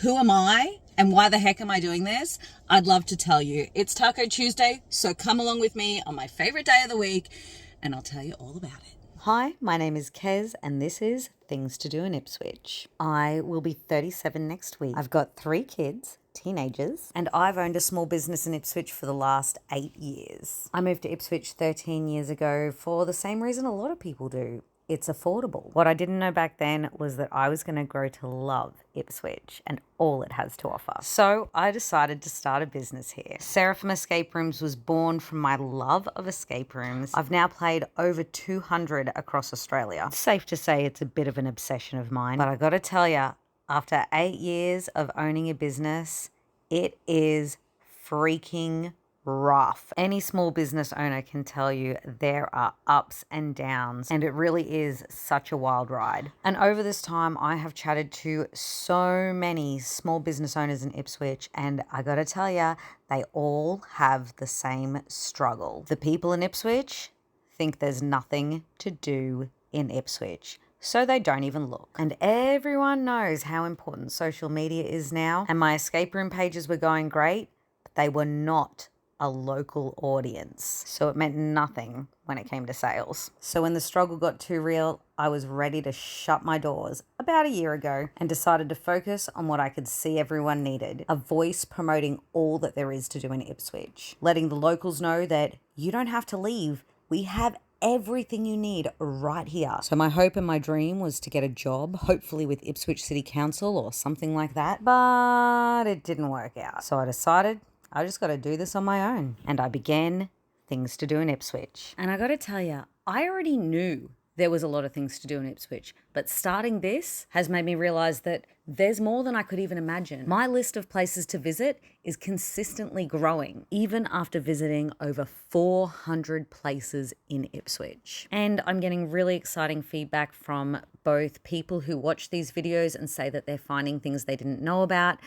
Who am I and why the heck am I doing this? I'd love to tell you. It's Taco Tuesday, so come along with me on my favorite day of the week and I'll tell you all about it. Hi, my name is Kez and this is Things to Do in Ipswich. I will be 37 next week. I've got 3 kids, teenagers, and I've owned a small business in Ipswich for the last 8 years. I moved to Ipswich 13 years ago for the same reason a lot of people do. It's affordable. What I didn't know back then was that I was going to grow to love Ipswich and all it has to offer. So I decided to start a business here. Seraphim Escape Rooms was born from my love of escape rooms. I've now played over 200 across Australia. It's safe to say it's a bit of an obsession of mine, but I got to tell you, after 8 years of owning a business, it is freaking rough. Any small business owner can tell you there are ups and downs, and it really is such a wild ride. And over this time, I have chatted to so many small business owners in Ipswich, and I gotta tell you, they all have the same struggle. The people in Ipswich think there's nothing to do in Ipswich, so they don't even look. And everyone knows how important social media is now, and my escape room pages were going great, but they were not a local audience. So it meant nothing when it came to sales. So when the struggle got too real, I was ready to shut my doors about a year ago and decided to focus on what I could see everyone needed: a voice promoting all that there is to do in Ipswich, letting the locals know that you don't have to leave. We have everything you need right here. So my hope and my dream was to get a job, hopefully with Ipswich City Council or something like that, but it didn't work out. So I decided I just got to do this on my own. And I began Things to Do in Ipswich. And I got to tell you, I already knew there was a lot of things to do in Ipswich, but starting this has made me realize that there's more than I could even imagine. My list of places to visit is consistently growing, even after visiting over 400 places in Ipswich. And I'm getting really exciting feedback from both people who watch these videos and say that they're finding things they didn't know about,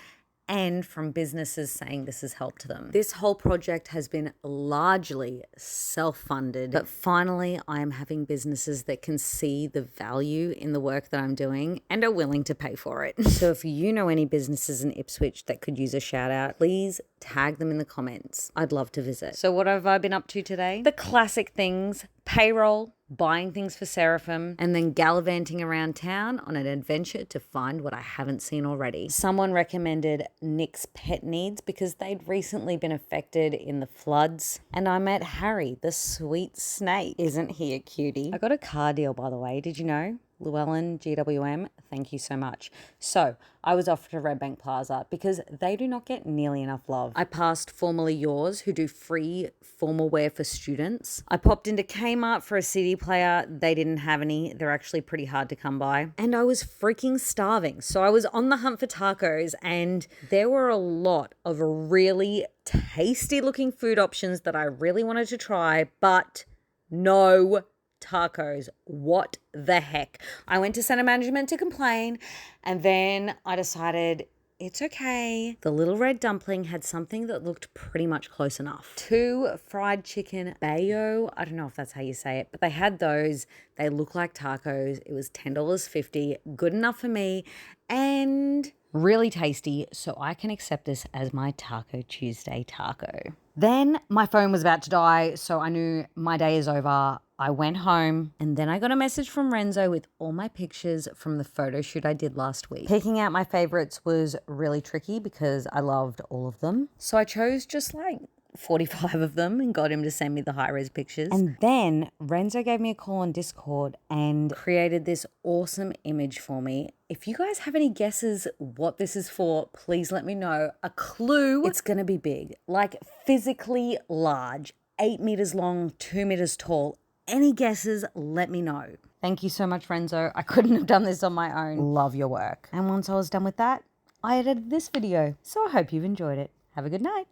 and from businesses saying this has helped them. This whole project has been largely self-funded, but finally I am having businesses that can see the value in the work that I'm doing and are willing to pay for it. So if you know any businesses in Ipswich that could use a shout out, please tag them in the comments. I'd love to visit. So what have I been up to today? The classic things: payroll, buying things for Seraphim, and then gallivanting around town on an adventure to find what I haven't seen already. Someone recommended Nick's Pet Needs because they'd recently been affected in the floods, and I met Harry, the sweet snake. Isn't he a cutie? I got a car deal, by the way. Did you know? Llewellyn GWM, thank you so much. So I was off to Red Bank Plaza because they do not get nearly enough love. I passed Formerly Yours, who do free formal wear for students. I popped into Kmart for a CD player. They didn't have any. They're actually pretty hard to come by. And I was freaking starving. So I was on the hunt for tacos, and there were a lot of really tasty looking food options that I really wanted to try, but no tacos. What the heck? I went to center management to complain, and then I decided it's okay. The Little Red Dumpling had something that looked pretty much close enough. 2 fried chicken bayo. I don't know if that's how you say it, but they had those. They look like tacos. It was $10.50. Good enough for me and really tasty, so I can accept this as my Taco Tuesday taco. Then my phone was about to die, so I knew my day is over. I went home, and then I got a message from Renzo with all my pictures from the photo shoot I did last week. Picking out my favorites was really tricky because I loved all of them. So I chose just like 45 of them and got him to send me the high-res pictures. And then Renzo gave me a call on Discord and created this awesome image for me. If you guys have any guesses what this is for, please let me know. A clue. It's going to be big, like physically large, 8 meters long, 2 meters tall. Any guesses, let me know. Thank you so much, Renzo. I couldn't have done this on my own. Love your work. And once I was done with that, I edited this video. So I hope you've enjoyed it. Have a good night.